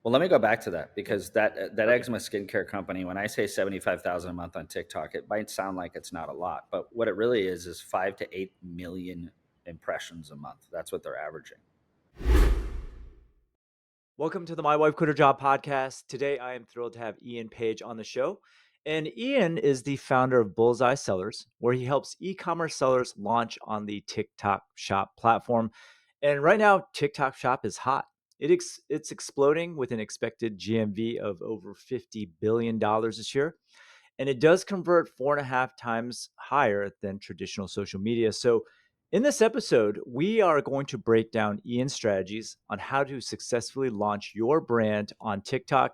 Well, let me go back to that because that eczema skincare company, when I say 75,000 a month on TikTok, it might sound like it's not a lot, but what it really is 5 to 8 million impressions a month. That's what they're averaging. Welcome to the My Wife Quit Her Job podcast. Today, I am thrilled to have Ian Page on the show. And Ian is the founder of Bullseye Sellers, where he helps e-commerce sellers launch on the TikTok Shop platform. And right now, TikTok Shop is hot. It's exploding with an expected GMV of over $50 billion this year. And it does convert 4.5 times higher than traditional social media. So, in this episode, we are going to break down Ian's strategies on how to successfully launch your brand on TikTok,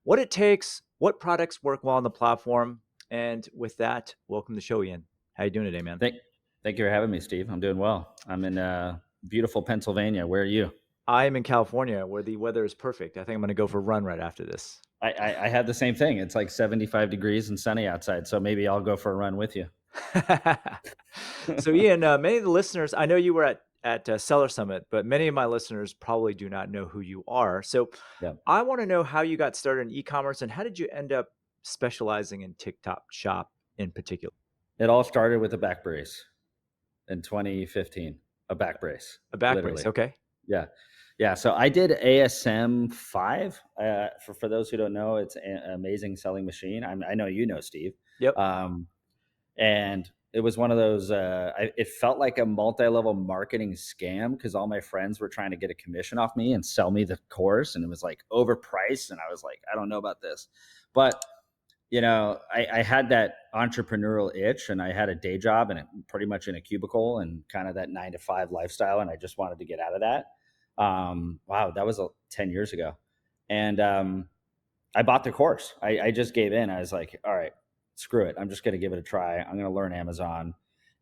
what it takes, what products work well on the platform. And with that, welcome to the show, Ian. How you doing today, man? Thank, thank you for having me, Steve. I'm doing well. I'm in beautiful Pennsylvania. Where are you? I am in California where the weather is perfect. I think I'm going to go for a run right after this. I had the same thing. It's like 75 degrees and sunny outside, so maybe I'll go for a run with you. So, Ian, many of the listeners, I know you were at Seller Summit, but many of my listeners probably do not know who you are. So, Yeah. I want to know how you got started in e-commerce and how did you end up specializing in TikTok Shop in particular? It all started with a back brace in 2015. A back brace, A back brace, literally. okay. Yeah. Yeah. So I did ASM 5. For those who don't know, it's an amazing selling machine. I know you know, Steve. Yep. Um, and it was one of those, it felt like a multi level marketing scam because all my friends were trying to get a commission off me and sell me the course. And it was like overpriced. And I was like, I don't know about this. But I had that entrepreneurial itch and I had a day job and pretty much in a cubicle and kind of that 9 to 5 lifestyle. And I just wanted to get out of that. Wow, that was 10 years ago. And I bought the course. I just gave in. I was like, all right, screw it. I'm just going to give it a try. I'm going to learn Amazon.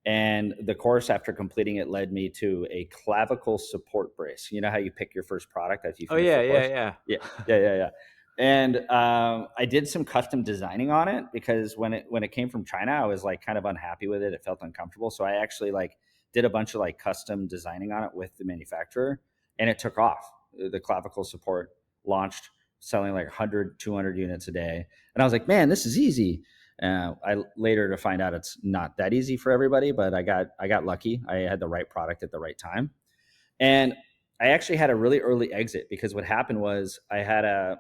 And the course, after completing it, led me to a clavicle support brace. You know how you pick your first product after you Oh, finish yeah, the yeah, course? yeah. Yeah, yeah, yeah, yeah. And I did some custom designing on it because when it came from China, I was like kind of unhappy with it. It felt uncomfortable. So I actually like did a bunch of like custom designing on it with the manufacturer, and it took off. The clavicle support launched selling like 100, 200 units a day. And I was like, man, this is easy. I later to find out it's not that easy for everybody, but I got lucky. I had the right product at the right time. And I actually had a really early exit because what happened was I had a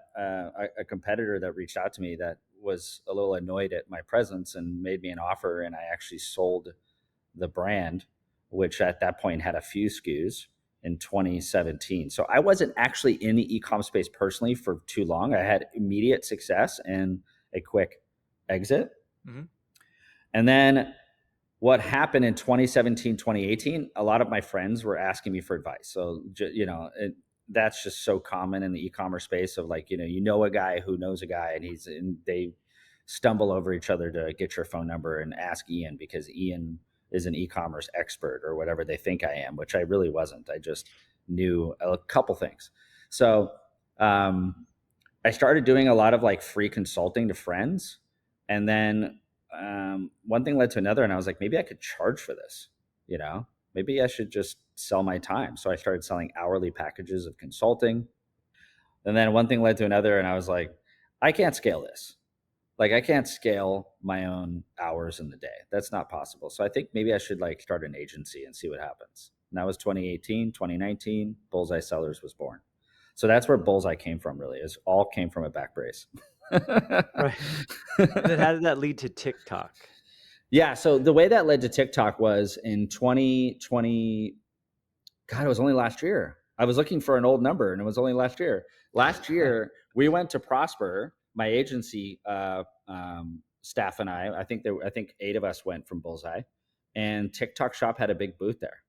competitor that reached out to me that was a little annoyed at my presence and made me an offer. And I actually sold the brand, which at that point had a few SKUs in 2017. So I wasn't actually in the e-com space personally for too long. I had immediate success and a quick exit. Mhm. And then what happened in 2017, 2018, a lot of my friends were asking me for advice. So, that's just so common in the e-commerce space of like, a guy who knows a guy and they stumble over each other to get your phone number and ask Ian because Ian is an e-commerce expert or whatever they think I am, which I really wasn't. I just knew a couple things. So, I started doing a lot of like free consulting to friends. And then one thing led to another. And I was like, maybe I could charge for this, maybe I should just sell my time. So I started selling hourly packages of consulting. And then one thing led to another. And I was like, I can't scale this. Like I can't scale my own hours in the day. That's not possible. So I think maybe I should like start an agency and see what happens. And that was 2018, 2019, Bullseye Sellers was born. So that's where Bullseye came from really. It all came from a back brace. Right. And then how did that lead to TikTok? Yeah, so the way that led to TikTok was in 2020. God, it was only last year. I was looking for an old number and it was only last year. Last year, we went to Prosper, my agency staff and I think 8 of us went from Bullseye, and TikTok Shop had a big booth there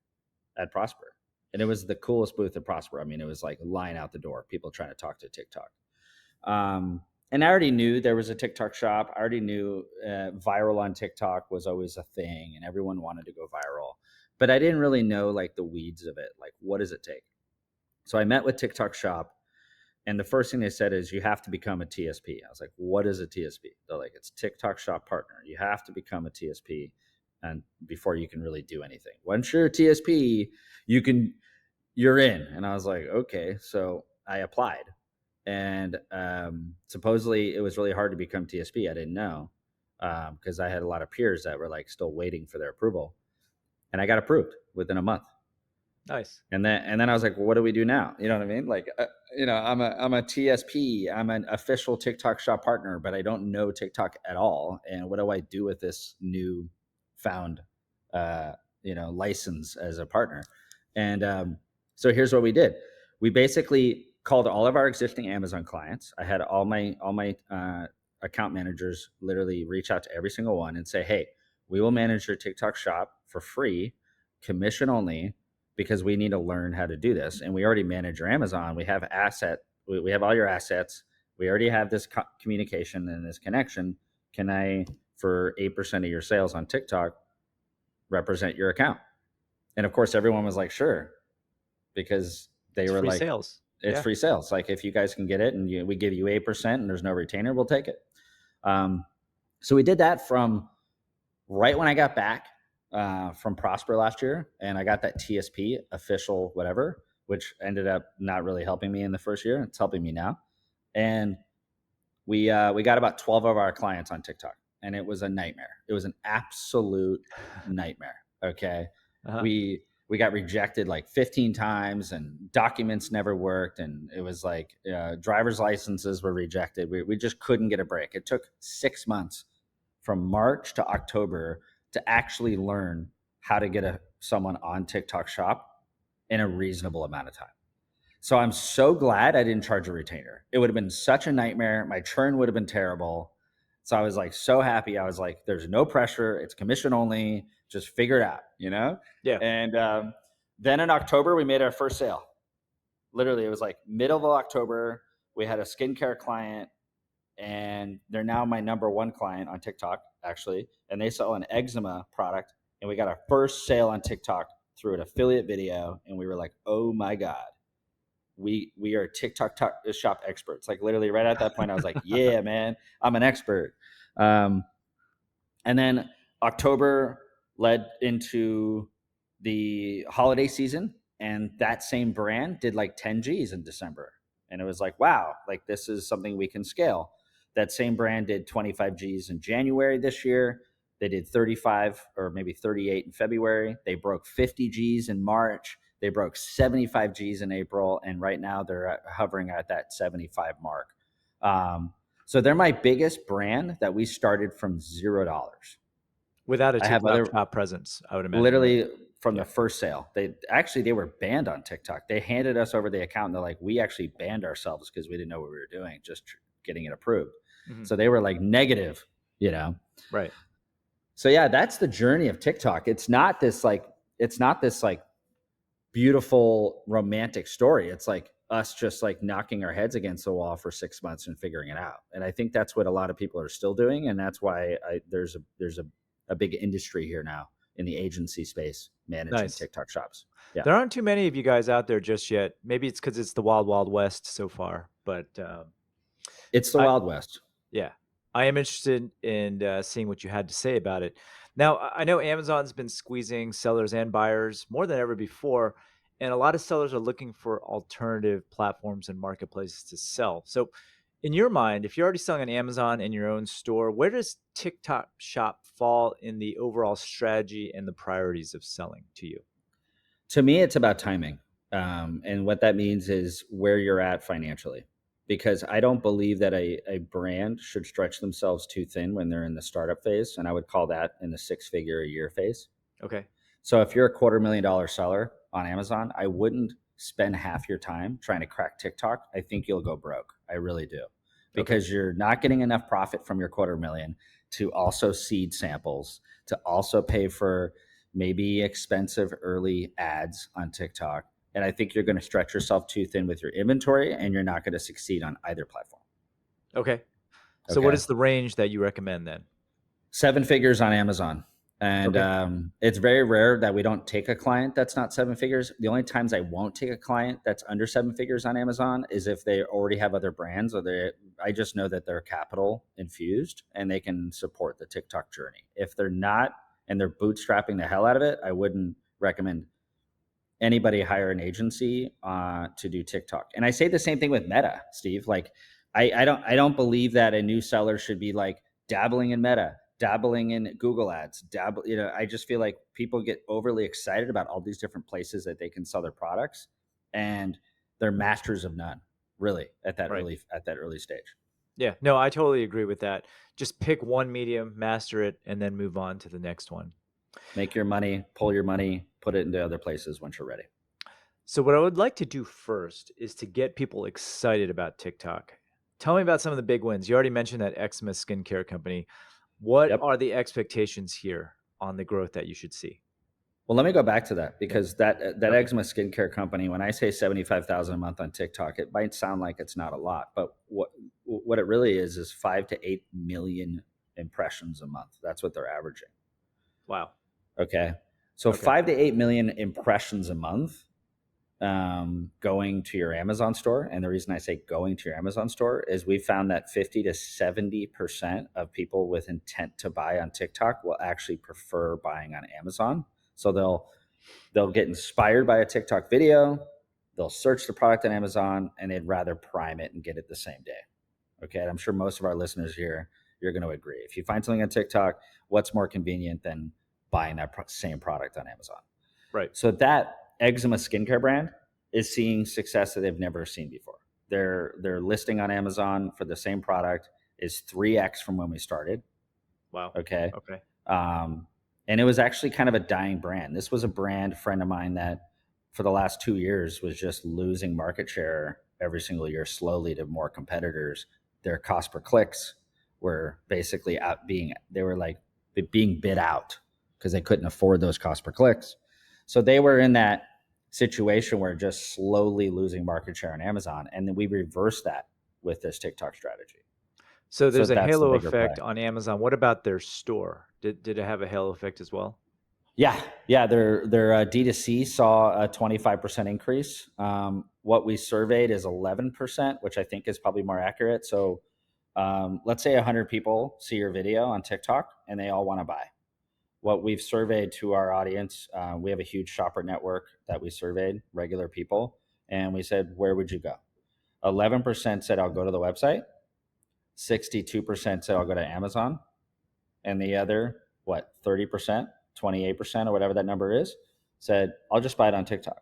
at Prosper. And it was the coolest booth at Prosper. I mean, it was like a line out the door, people trying to talk to TikTok. And I already knew there was a TikTok shop. I already knew viral on TikTok was always a thing and everyone wanted to go viral. But I didn't really know like the weeds of it. Like, what does it take? So I met with TikTok shop. And the first thing they said is you have to become a TSP. I was like, what is a TSP? They're like, it's TikTok shop partner. You have to become a TSP and before you can really do anything. Once you're a TSP, you're in. And I was like, okay. So I applied And supposedly it was really hard to become TSP. I didn't know, because I had a lot of peers that were like still waiting for their approval, and I got approved within a month. Nice. And then I was like, well, what do we do now? You know what I mean? Like, I'm a TSP. I'm an official TikTok shop partner, but I don't know TikTok at all. And what do I do with this new found, uh, license as a partner? And so here's what we did. We basically called all of our existing Amazon clients. I had all my account managers literally reach out to every single one and say, hey, we will manage your TikTok shop for free, commission only, because we need to learn how to do this. And we already manage your Amazon. We have we have all your assets. We already have this communication and this connection. Can I, for 8% of your sales on TikTok, represent your account? And of course, everyone was like, sure, because they It's were free like, sales. it's Yeah. free sales. Like, if you guys can get it and we give you 8% and there's no retainer, we'll take it. Um, so we did that from right when I got back from Prosper last year, and I got that TSP official whatever, which ended up not really helping me in the first year. It's helping me now, and we got about 12 of our clients on TikTok, and it was a nightmare. It was an absolute nightmare. Okay, Uh-huh. we got rejected like 15 times, and documents never worked, and it was like driver's licenses were rejected. We just couldn't get a break. It took 6 months from March to October to actually learn how to get someone on TikTok Shop in a reasonable amount of time. So I'm so glad I didn't charge a retainer. It would have been such a nightmare. My churn would have been terrible. So I was like so happy. I was like, there's no pressure. It's commission only. Just figure it out. Yeah. And then in October, we made our first sale. Literally, it was like middle of October. We had a skincare client, and they're now my number one client on TikTok, actually. And they sell an eczema product, and we got our first sale on TikTok through an affiliate video, and we were like, oh my god, we are TikTok shop experts. Like, literally, right at that point, I was like, yeah, man, I'm an expert. Um, and then October led into the holiday season, and that same brand did like 10 G's in December. And it was like, wow, like this is something we can scale. That same brand did 25 G's in January this year. They did 35 or maybe 38 in February. They broke 50 G's in March. They broke 75 G's in April. And right now they're hovering at that 75 mark. So they're my biggest brand that we started from $0. Without a I have TikTok other shop presence, I would imagine, right? literally from Yeah. the first sale. They were banned on TikTok. They handed us over the account and they're like, we actually banned ourselves because we didn't know what we were doing, just getting it approved. Mhm. So they were like negative. Right. So yeah, that's the journey of TikTok. It's not this like beautiful romantic story. It's like us just like knocking our heads against the wall for 6 months and figuring it out. And I think that's what a lot of people are still doing. And that's why there's a big industry here now in the agency space managing Nice. TikTok shops. Yeah. There aren't too many of you guys out there just yet. Maybe it's because it's the wild, wild west so far. But It's the I, Wild West. yeah, I am interested in seeing what you had to say about it. Now, I know Amazon's been squeezing sellers and buyers more than ever before, and a lot of sellers are looking for alternative platforms and marketplaces to sell. So, in your mind, if you're already selling on Amazon in your own store, where does TikTok Shop fall in the overall strategy and the priorities of selling to you? To me, it's about timing. And what that means is where you're at financially. Because I don't believe that a brand should stretch themselves too thin when they're in the startup phase. And I would call that in the 6 figure a year phase. Okay. So if you're a $250,000 seller on Amazon, I wouldn't spend half your time trying to crack TikTok. I think you'll go broke. I really do. Okay. Because you're not getting enough profit from your 250,000 to also seed samples, to also pay for maybe expensive early ads on TikTok. And I think you're going to stretch yourself too thin with your inventory, and you're not going to succeed on either platform. Okay. So, what Okay. is the range that you recommend then? 7 figures on Amazon. And Okay. it's very rare that we don't take a client that's not 7 figures. The only times I won't take a client that's under 7 figures on Amazon is if they already have other brands, or I just know that they're capital infused and they can support the TikTok journey. If they're not and they're bootstrapping the hell out of it, I wouldn't recommend anybody hire an agency to do TikTok. And I say the same thing with Meta, Steve. Like, I don't believe that a new seller should be like dabbling in Meta, dabbling in Google Ads, I just feel like people get overly excited about all these different places that they can sell their products, and they're masters of none, really, Right. at that early stage. Yeah. No, I totally agree with that. Just pick one medium, master it, and then move on to the next one. Make your money, pull your money, put it into other places once you're ready. So, what I would like to do first is to get people excited about TikTok. Tell me about some of the big wins. You already mentioned that Eczema skincare company. What Yep. are the expectations here on the growth that you should see? Well, let me go back to that, Yeah. because that Okay. eczema skincare company, when I say 75,000 a month on TikTok, it might sound like it's not a lot, but what it really is 5 to 8 million impressions a month. That's what they're averaging. Wow. Okay, so Okay. 5 to 8 million impressions a month, going to your Amazon store. And the reason I say going to your Amazon store is we found that 50 to 70% of people with intent to buy on TikTok will actually prefer buying on Amazon. So they'll get inspired by a TikTok video, they'll search the product on Amazon, and they'd rather prime it and get it the same day. Okay, and I'm sure most of our listeners here, you're going to agree. If you find something on TikTok, what's more convenient than buying that same product on Amazon? Right. So that eczema skincare brand is seeing success that they've never seen before. Their listing on Amazon for the same product is 3x from when we started. Wow. Okay. Okay. Um, and it was actually kind of a dying brand. This was a brand friend of mine that for the last 2 years was just losing market share every single year slowly to more competitors. Their cost per clicks were basically they were like being bid out because they couldn't afford those cost per clicks. So they were in that situation where just slowly losing market share on Amazon. And then we reversed that with this TikTok strategy. So So there's a that's the halo bigger play. effect on Amazon. What about their store? Did it have a halo effect as well? Yeah, yeah. Their D2C saw a 25% increase. What we surveyed is 11%, which I think is probably more accurate. So let's say 100 people see your video on TikTok and they all want to buy. What we've surveyed to our audience, we have a huge shopper network that we surveyed, regular people, and we said, where would you go? 11% said, I'll go to the website. 62% said, I'll go to Amazon. And the other, 30%, 28%, or whatever that number is, said, I'll just buy it on TikTok.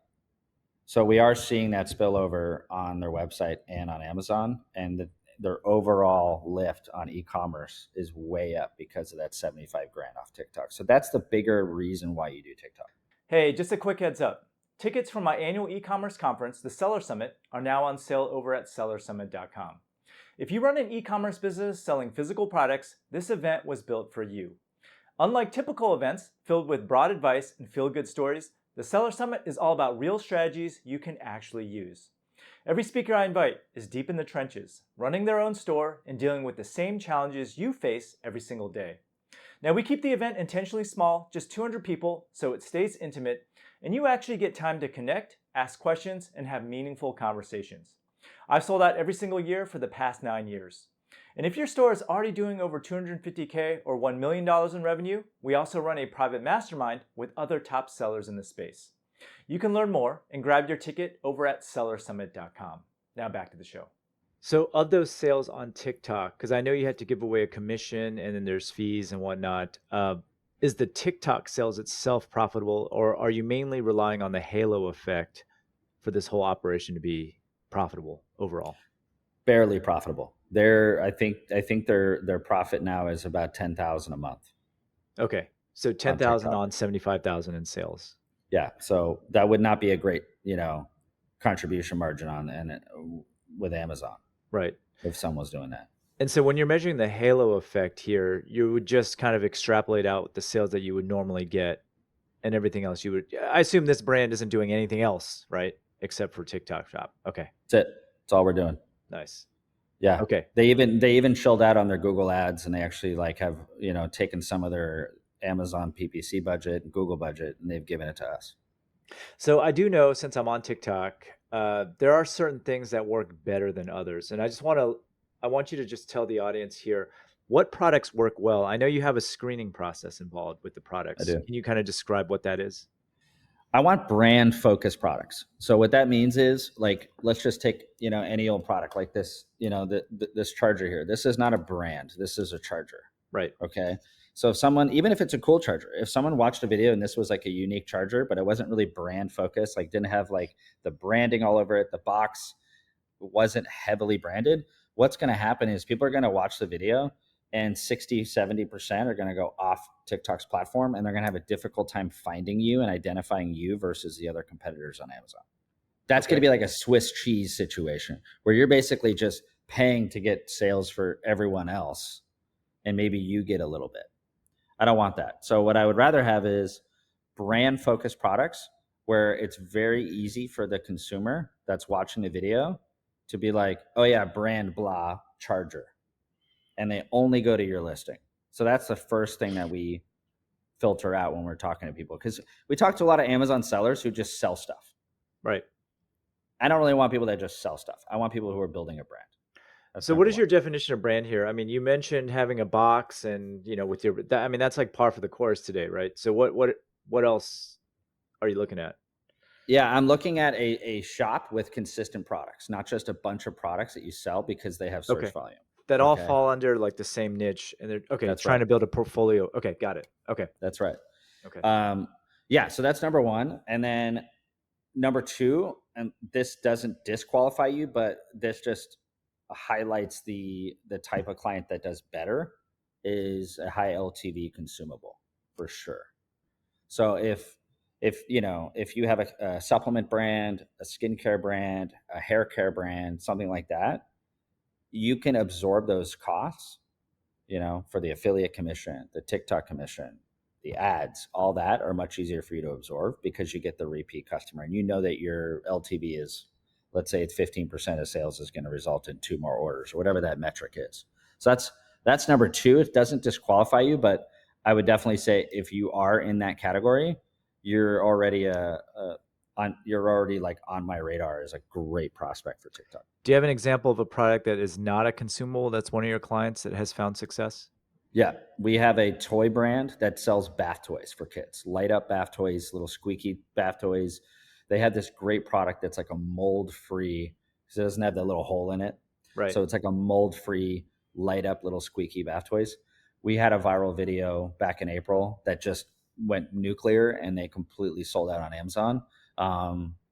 So we are seeing that spill over on their website and on Amazon, and their overall lift on e-commerce is way up because of that 75 grand off TikTok. So that's the bigger reason why you do TikTok. Hey, just a quick heads up. Tickets for my annual e-commerce conference, the Seller Summit, are now on sale over at sellersummit.com. If you run an e-commerce business selling physical products, this event was built for you. Unlike typical events filled with broad advice and feel-good stories, the Seller Summit is all about real strategies you can actually use. Every speaker I invite is deep in the trenches, running their own store and dealing with the same challenges you face every single day. Now, we keep the event intentionally small, just 200 people, so it stays intimate, and you actually get time to connect, ask questions, and have meaningful conversations. I've sold out every single year for the past 9 years. And if your store is already doing over $250K or $1 million in revenue, we also run a private mastermind with other top sellers in the space. You can learn more and grab your ticket over at sellersummit.com. Now back to the show. So, of those sales on TikTok, because I know you had to give away a commission and then there's fees and whatnot, is the TikTok sales itself profitable, or are you mainly relying on the halo effect for this whole operation to be profitable overall? Barely profitable. I think their profit now is about 10,000 a month Okay, so on 10,000 TikTok. on 75,000 in sales. Yeah, so that would not be a great, contribution margin on and with Amazon Right. if someone was doing that. And so when you're measuring the halo effect here, you would just kind of extrapolate out the sales that you would normally get and everything else you would. I assume this brand isn't doing anything else, right? Except for TikTok Shop. Okay, That's it. That's all we're doing. nice. Yeah. Okay. They even chilled out on their Google ads, and they actually like have, taken some of their Amazon PPC budget, Google budget, and they've given it to us. So I do know, since I'm on TikTok, there are certain things that work better than others, and I want you to just tell the audience here what products work well. I know you have a screening process involved with the I products. do. Can you kind of describe what that is? I want brand focused products. So what that means is like, let's just take, any old product like this, this charger here. This is not a brand. This is a charger. Right. Okay. So if someone, even if it's a cool charger, if someone watched a video and this was like a unique charger, but it wasn't really brand focused, like didn't have like the branding all over it, the box wasn't heavily branded, what's going to happen is people are going to watch the video and 60-70% are going to go off TikTok's platform, and they're going to have a difficult time finding you and identifying you versus the other competitors on Amazon. That's going to Okay. be like a Swiss cheese situation where you're basically just paying to get sales for everyone else, and maybe you get a little bit. I don't want that. So what I would rather have is brand focused products where it's very easy for the consumer that's watching the video to be like, oh yeah, brand blah charger. And they only go to your listing. So that's the first thing that we filter out when we're talking to people, because we talk to a lot of Amazon sellers who just sell stuff. Right. I don't really want people that just sell stuff. I want people who are building a brand. That's So what number is one. your definition of brand here? I mean, you mentioned having a box and, with your I mean, that's like par for the course today, right? So what else are you looking at? Yeah, I'm looking at a shop with consistent products, not just a bunch of products that you sell because they have search Okay. volume. That all Okay. fall under like the same niche and they're okay, That's trying right. to build a portfolio. Okay, got it. Okay. That's right. Okay. Yeah, so that's number one. And then number two, and this doesn't disqualify you, but this just highlights the type of client that does better, is a high LTV consumable for sure. So if you have a supplement brand, a skincare brand, a hair care brand, something like that, you can absorb those costs, for the affiliate commission, the TikTok commission, the ads, all that are much easier for you to absorb because you get the repeat customer, and you know that your LTV is, let's say it's 15% of sales is going to result in two more orders or whatever that metric is. So that's number two. It doesn't disqualify you, but I would definitely say if you are in that category, you're already you're already like on my radar as a great prospect for TikTok. Do you have an example of a product that is not a consumable that's one of your clients that has found success? Yeah, we have a toy brand that sells bath toys for kids, light up bath toys, little squeaky bath toys. They have this great product that's like a mold free, because it doesn't have that little hole in it. Right. So it's like a mold free, light up little squeaky bath toys. We had a viral video back in April that just went nuclear and they completely sold out on Amazon.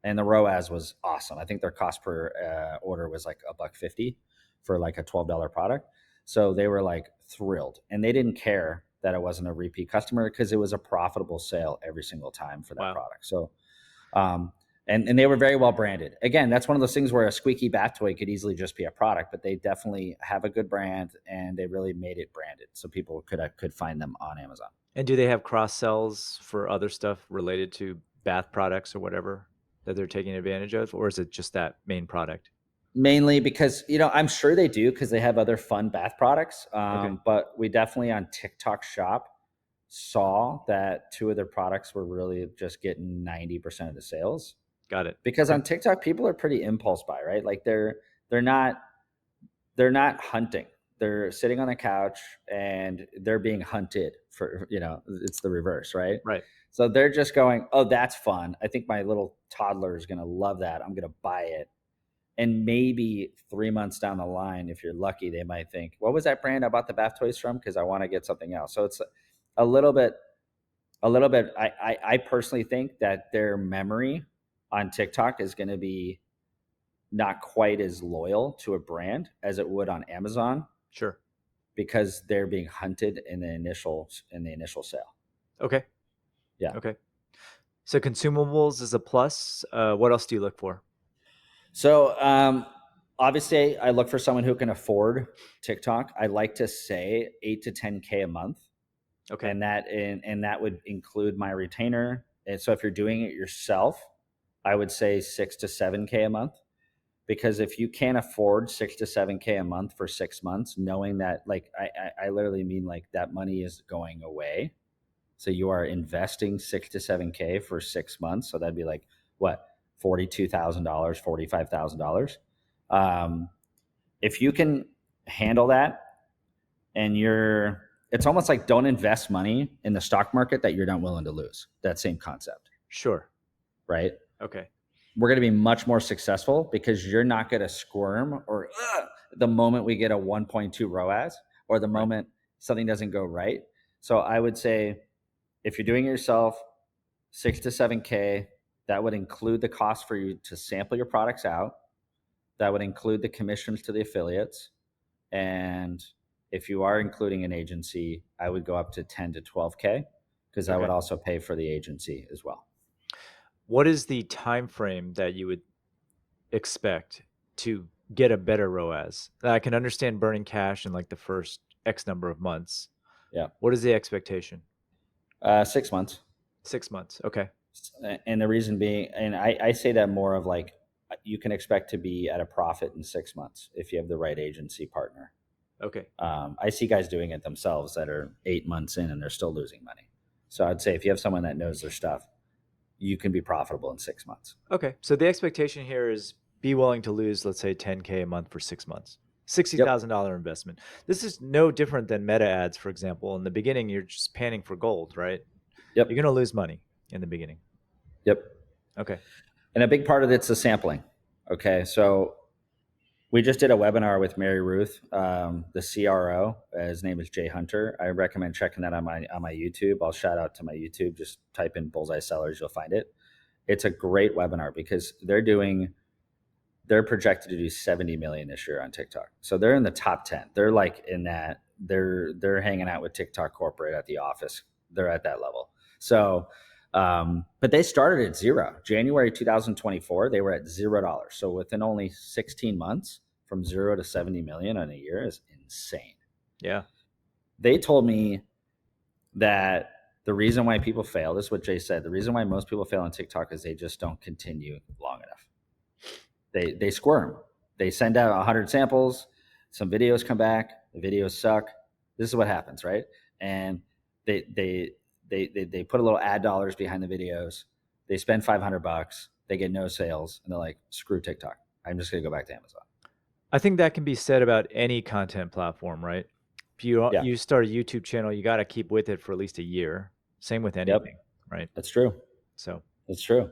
And the ROAS was awesome. I think their cost per order was like $1.50 for like a $12 product. So they were like thrilled, and they didn't care that it wasn't a repeat customer because it was a profitable sale every single time for that Wow. product. So, and they were very well branded. Again, that's one of those things where a squeaky bath toy could easily just be a product, but they definitely have a good brand and they really made it branded so people could find them on Amazon. And do they have cross sells for other stuff related to bath products or whatever that they're taking advantage of, or is it just that main product? Mainly because I'm sure they do because they have other fun bath products. Okay. But we definitely on TikTok Shop saw that two of their products were really just getting 90% of the sales, Got it. because Okay. on TikTok people are pretty impulse buy, right? Like they're not they're not hunting. They're sitting on the couch and they're being hunted for, it's the reverse, right? Right. So they're just going, oh, that's fun. I think my little toddler is going to love that. I'm going to buy it. And maybe 3 months down the line, if you're lucky, they might think, what was that brand I bought the bath toys from? Because I want to get something else. So it's a little bit, I personally think that their memory on TikTok is going to be not quite as loyal to a brand as it would on Amazon, Sure. because they're being hunted in the initial sale. Okay. Yeah. Okay. So consumables is a plus. What else do you look for? So obviously, I look for someone who can afford TikTok. I like to say 8 to 10K a month, Okay. and that would include my retainer. And so if you're doing it yourself, I would say 6 to 7K a month. Because if you can't afford 6 to 7K a month for 6 months, knowing that, like, I literally mean like that money is going away. So you are investing 6 to 7K for 6 months. So that'd be like what, $42,000, $45,000. If you can handle that, and it's almost like don't invest money in the stock market that you're not willing to lose. That same concept. Sure. right? Okay. We're going to be much more successful because you're not going to squirm or the moment we get a 1.2 ROAS or the Right. moment something doesn't go right. So I would say if you're doing it yourself, 6 to 7K, that would include the cost for you to sample your products out. That would include the commissions to the affiliates. And if you are including an agency, I would go up to 10 to 12K because I would Okay. also pay for the agency as well. What is the time frame that you would expect to get a better ROAS? I can understand burning cash in like the first X number of months. Yeah. What is the expectation? 6 months. 6 months. Okay. And the reason being, and I say that more of like, you can expect to be at a profit in 6 months if you have the right agency partner. Okay. I see guys doing it themselves that are 8 months in and they're still losing money. So I'd say if you have someone that knows their stuff, you can be profitable in 6 months. Okay. So the expectation here is be willing to lose, let's say, 10K a month for 6 months. Yep. $60,000 investment. This is no different than meta ads, for example. In the beginning, you're just panning for gold, right? You're Yep. going to lose money in the beginning. Yep. Okay. And a big part of it's the sampling. Okay. So we just did a webinar with Mary Ruth, the CRO. His name is Jay Hunter. I recommend checking that on my YouTube. I'll shout out to my YouTube. Just type in Bullseye Sellers, you'll find it. It's a great webinar because they're projected to do 70 million this year on TikTok. So they're in the top 10. They're like in that. They're hanging out with TikTok corporate at the office. They're at that level. So, but they started at zero. January 2024, they were at $0. So within only 16 months, from 0 to 70 million in a year is insane. Yeah. They told me that the reason why people fail, this is what Jay said, the reason why most people fail on TikTok is they just don't continue long enough. They squirm. They send out 100 samples. Some videos come back. The videos suck. This is what happens, right? And they put a little ad dollars behind the videos. They spend $500. They get no sales, and they're like, screw TikTok. I'm just gonna go back to Amazon. I think that can be said about any content platform, right? If Yeah. you start a YouTube channel, you got to keep with it for at least a year. Same with Yep. anything, right? That's true. So, That's true.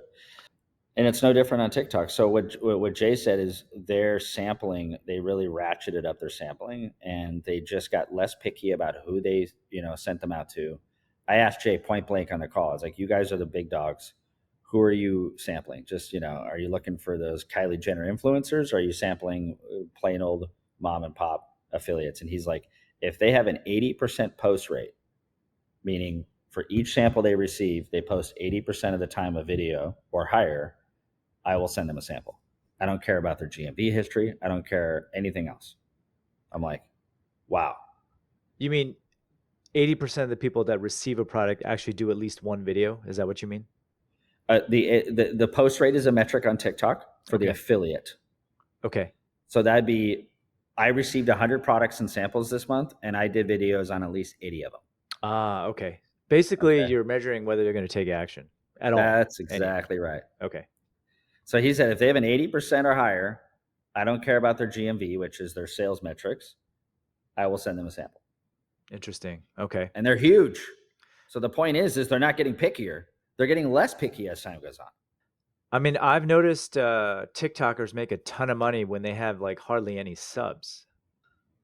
And it's no different on TikTok. So what Jay said is their sampling, they really ratcheted up their sampling and they just got less picky about who they, sent them out to. I asked Jay point blank on the call. I was like, you guys are the big dogs. Who are you sampling? Just, are you looking for those Kylie Jenner influencers? Or are you sampling plain old mom and pop affiliates? And he's like, if they have an 80% post rate, meaning for each sample they receive, they post 80% of the time a video or higher, I will send them a sample. I don't care about their GMV history. I don't care anything else. I'm like, wow. you mean 80% of the people that receive a product actually do at least one video? Is that what you mean? The post rate is a metric on TikTok for the Okay. affiliate. Okay. So that'd be, I received 100 products and samples this month, and I did videos on at least 80 of them. Ah, okay. Basically, Okay. you're measuring whether they're going to take action at all. That's Any. exactly right. Okay. So he said if they have an 80% or higher, I don't care about their GMV, which is their sales metrics. I will send them a sample. Interesting. Okay. And they're huge. So the point is they're not getting pickier. They're getting less picky as time goes on. I mean, I've noticed TikTokers make a ton of money when they have like hardly any subs.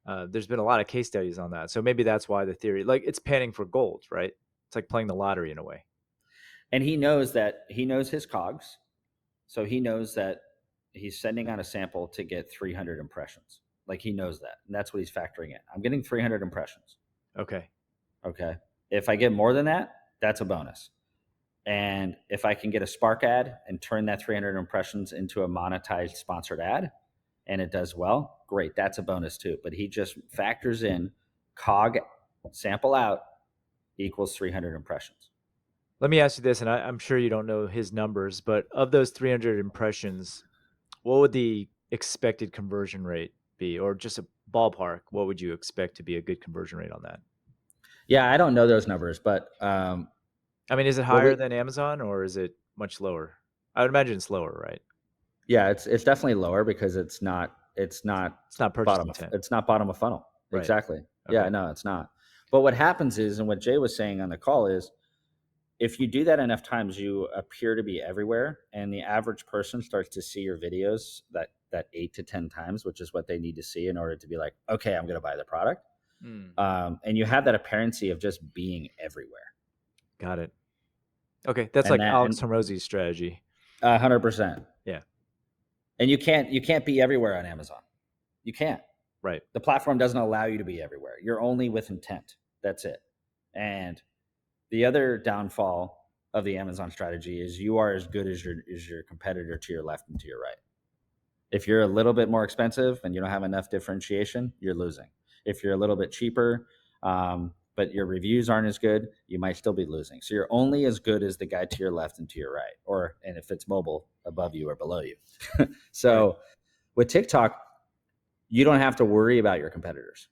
There's been a lot of case studies on that. So maybe that's why the theory, like it's panning for gold, right? It's like playing the lottery in a way. And he knows his cogs. So he knows that he's sending out a sample to get 300 impressions. Like he knows that. And that's what he's factoring in. I'm getting 300 impressions. Okay. Okay. If I get more than that, that's a bonus. And if I can get a Spark ad and turn that 300 impressions into a monetized sponsored ad and it does well, great. That's a bonus too. But he just factors in cog sample out equals 300 impressions. Let me ask you this, and I'm sure you don't know his numbers, but of those 300 impressions, what would the expected conversion rate be? Or just a ballpark, what would you expect to be a good conversion rate on that? Yeah, I don't know those numbers, but I mean, is it what higher we than Amazon or is it much lower? I would imagine it's lower, right? yeah, it's definitely lower because it's not It's not purchase intent. bottom of funnel. Right. Exactly. Yeah, Okay. no, it's not. But what happens is, and what Jay was saying on the call is, if you do that enough times, you appear to be everywhere, and the average person starts to see your videos that 8 to 10 times, which is what they need to see in order to be like, okay, I'm going to buy the product. Mm, And you have that apparency of just being everywhere, got it. Okay, that's and like that Alex and Hormozy's strategy. 100%. Yeah, And you can't be everywhere on Amazon. You can't. right. The platform doesn't allow you to be everywhere. You're only with intent. That's it. And the other downfall of the Amazon strategy is you are as good as your competitor to your left and to your right. If you're a little bit more expensive and you don't have enough differentiation, you're losing. If you're a little bit cheaper, but your reviews aren't as good, you might still be losing. So you're only as good as the guy to your left and to your right, and if it's mobile, above you or below you. Right. So with TikTok, you don't have to worry about your competitors.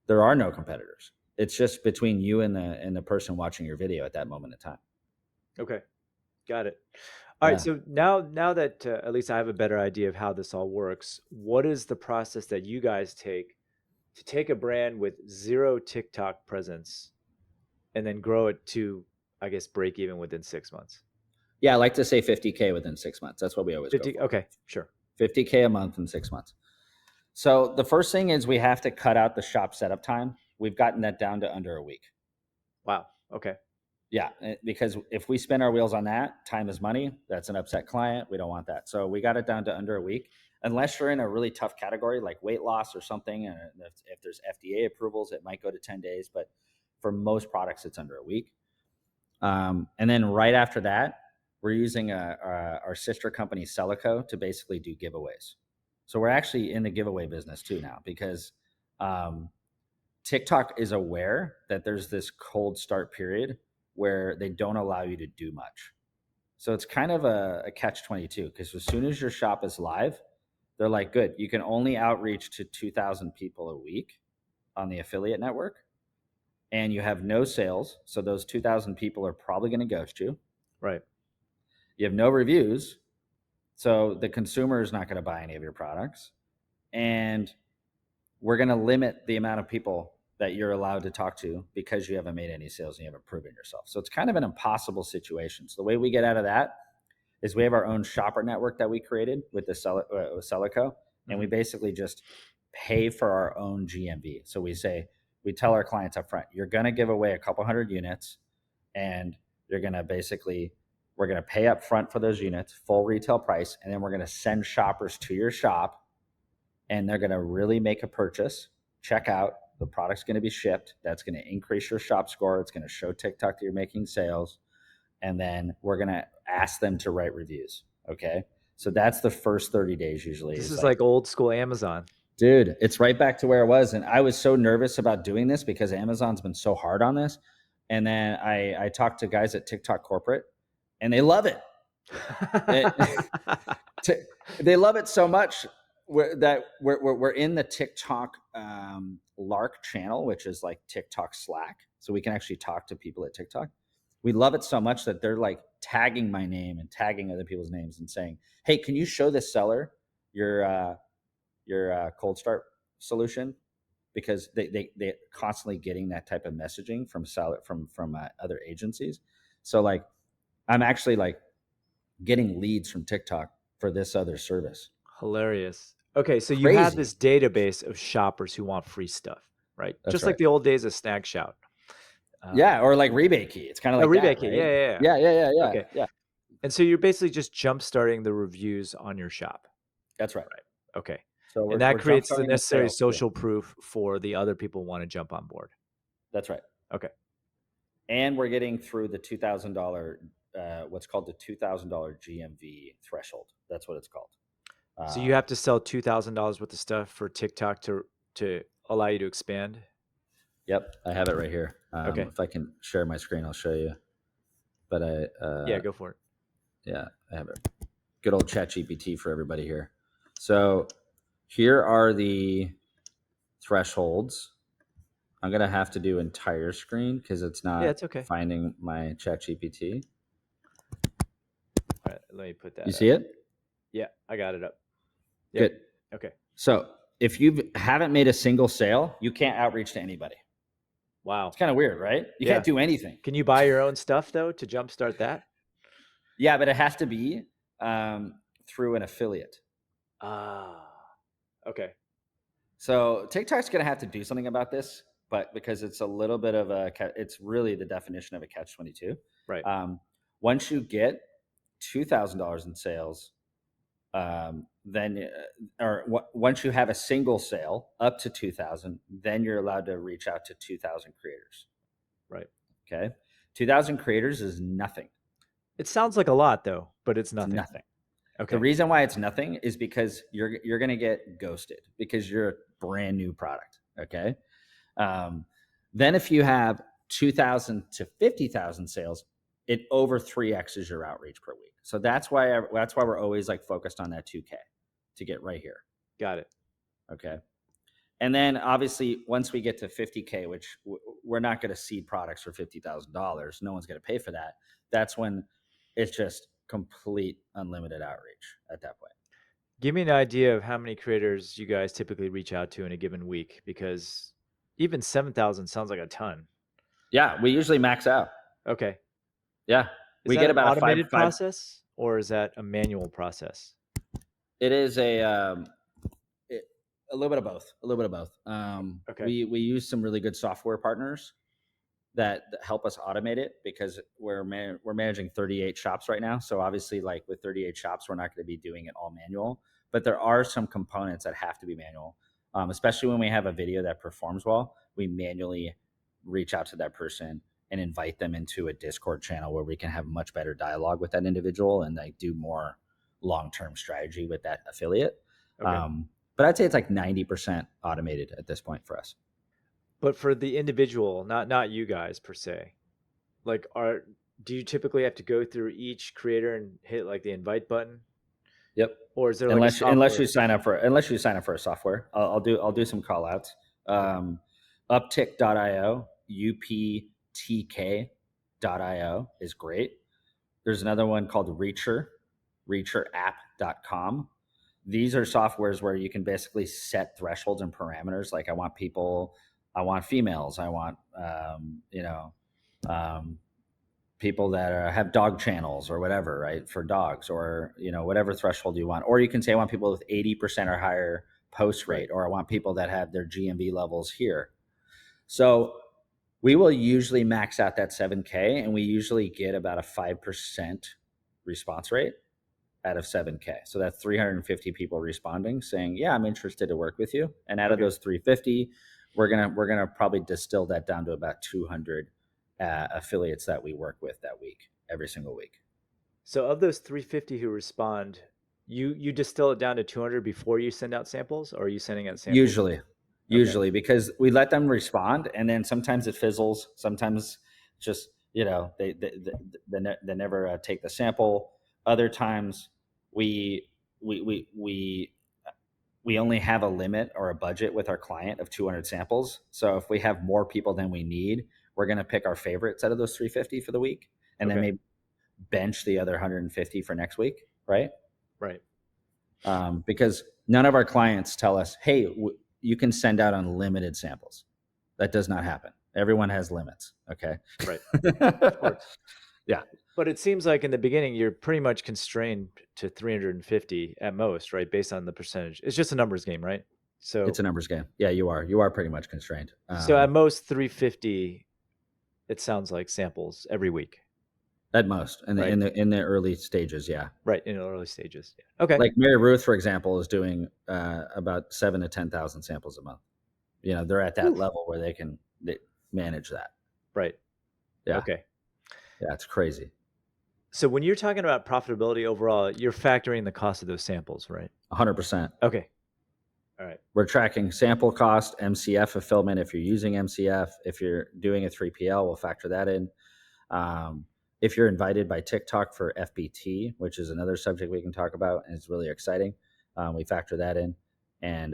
There are no competitors. It's just between you and the person watching your video at that moment in time. Okay, got it. All right, Yeah. so now that at least I have a better idea of how this all works, what is the process that you guys take to take a brand with zero TikTok presence and then grow it to, I guess, break even within 6 months? Yeah, I like to say 50K within 6 months. That's what we always go 50. for. Okay, sure. 50K a month in 6 months. So the first thing is we have to cut out the shop setup time. We've gotten that down to under a week. Wow. Okay. Yeah, because if we spin our wheels on that, time is money. That's an upset client. We don't want that. So we got it down to under a week. Unless you're in a really tough category like weight loss or something, and if there's FDA approvals, it might go to 10 days. But for most products, it's under a week. And then right after that, we're using our sister company Celico to basically do giveaways. So we're actually in the giveaway business too now because TikTok is aware that there's this cold start period where they don't allow you to do much. So it's kind of a catch 22 because as soon as your shop is live, they're like, good, you can only outreach to 2,000 people a week on the affiliate network and you have no sales. So those 2,000 people are probably going to ghost you. Right. You have no reviews. So the consumer is not going to buy any of your products. And we're going to limit the amount of people that you're allowed to talk to because you haven't made any sales and you haven't proven yourself. So it's kind of an impossible situation. So the way we get out of that is we have our own shopper network that we created with Celico, and we Mhm. basically just pay for our own GMV. So we tell our clients up front, you're going to give away a couple hundred units, and you're going to we're going to pay up front for those units, full retail price, and then we're going to send shoppers to your shop and they're going to really make a purchase, check out, the product's going to be shipped. That's going to increase your shop score. It's going to show TikTok that you're making sales. And then we're going to ask them to write reviews. Okay. So that's the first 30 days usually This is is like, like old school Amazon. dude, it's right back to where it was. And I was so nervous about doing this because Amazon's been so hard on this. And then I talked to guys at TikTok corporate and they love it. They love it so much that we're in the TikTok Lark channel, which is like TikTok Slack. So we can actually talk to people at TikTok. We love it so much that they're like tagging my name and tagging other people's names and saying, "Hey, can you show this seller your cold start solution?" Because they constantly getting that type of messaging from other agencies. So like I'm actually like getting leads from TikTok for this other service. Hilarious. Okay, so you have Crazy. this database of shoppers who want free stuff, right? That's Just like right. the old days of Snag Shout. Yeah, or like rebate key. It's kind of A like rebate that, kit. right? Yeah, yeah, yeah. Yeah, yeah, yeah, yeah, Okay. yeah. And so you're basically just jump starting the reviews on your shop. That's right. Right. Okay. So And we're that jump creates the starting the necessary sales too. social proof for the other people who want to jump on board. That's right. Okay. And we're getting through the $2,000, what's called the $2,000 GMV threshold. That's what it's called. So you have Um, to sell $2,000 worth of stuff for TikTok to allow you to expand. yep, I have it right here. Okay. If I can share my screen, I'll show you. But Yeah, go for it. yeah, I have it. Good old Chat GPT for everybody here. So here are the thresholds. I'm gonna have to do entire screen because it's Yeah, not it's okay. finding my Chat GPT. All right, let me put You that up. see it? Yeah, I got it up. Yep. Good. Okay. So if you haven't made a single sale, you can't outreach to anybody. Wow. It's kind of weird, right? You can't Yeah. do anything. Can you buy your own stuff though to jumpstart that? Yeah, but it has to be through an affiliate. Ah. Okay. So TikTok's going to have to do something about this, but because it's a little bit of it's really the definition of a catch 22. Right. Um, once you get $2,000 in sales, then once you have a single sale up to 2,000, then you're allowed to reach out to 2,000 creators. Right. Okay, 2,000 creators is nothing. It sounds like a lot though, but it's It's nothing. nothing. The Okay. reason why it's nothing is because you're going to get ghosted because you're a brand new product. Okay. Um, then if you have 2,000 to 50,000 sales, it over 3x's your outreach per week. So that's why we're always like focused on that 2K to get right here. Got it. Okay. And then obviously once we get to 50K, which we're not going to seed products for $50,000, no one's going to pay for that. That's when it's just complete unlimited outreach at that point. Give me an idea of how many creators you guys typically reach out to in a given week, because even 7,000 sounds like a ton. Yeah, we usually max out. Okay. Yeah, Is we that get an about a automated five. process or is that a manual process? It is a little bit of both. A little bit of both. Okay. We use some really good software partners that help us automate it because we're managing 38 shops right now. So obviously, like with 38 shops, we're not going to be doing it all manual. But there are some components that have to be manual, especially when we have a video that performs well. We manually reach out to that person and invite them into a Discord channel where we can have much better dialogue with that individual and like do more long-term strategy with that affiliate. Okay. But I'd say it's like 90% automated at this point for us. But for the individual, not you guys per se, like do you typically have to go through each creator and hit like the invite button, Yep. or is there like a Unless software? you sign up for a software, I'll do some call outs. Okay. Uptick.io, uptk.io is great. There's another one called reacherapp.com. These are softwares where you can basically set thresholds and parameters. Like I want females, I want um, people that have dog channels or whatever, right? For dogs or, whatever threshold you want. Or you can say I want people with 80% or higher post Right. rate, or I want people that have their GMV levels here. So we will usually max out that 7K and we usually get about a 5% response rate out of 7K. So that's 350 people responding saying, yeah, I'm interested to work with you. And out of Okay. those 350, we're gonna probably distill that down to about 200 affiliates that we work with that week, every single week. So of those 350 who respond, you distill it down to 200 before you send out samples, or are you sending out samples? Usually, Okay. usually because we let them respond, and then sometimes it fizzles. Sometimes just they never take the sample. Other times we we we we we only have a limit or a budget with our client of 200 samples. So if we have more people than we need, we're going to pick our favorites out of those 350 for the week, and then Okay. maybe bench the other 150 for next week, right? Right. Because none of our clients tell us, hey, you can send out unlimited samples. That does not happen. Everyone has limits. Okay. Right. Of course. Yeah. But it seems like in the beginning you're pretty much constrained to 350 at most, right? Based on the percentage. It's just a numbers game, right? It's So a numbers game. Yeah, you are. You are pretty much constrained. so at most 350, it sounds like samples every week, At most, in the right? early stages, yeah. Right, in the early stages. Yeah. Okay. Like Mary Ruth, for example, is doing about 7 to 10,000 samples a month. They're at that Oof. level where they manage that. Right. Yeah, Okay. yeah, it's crazy. So when you're talking about profitability overall, you're factoring the cost of those samples, right? 100%. Okay. All right. We're tracking sample cost, MCF fulfillment if you're using MCF. If you're doing a 3PL, we'll factor that in. If you're invited by TikTok for FBT, which is another subject we can talk about, and it's really exciting, we factor that in. And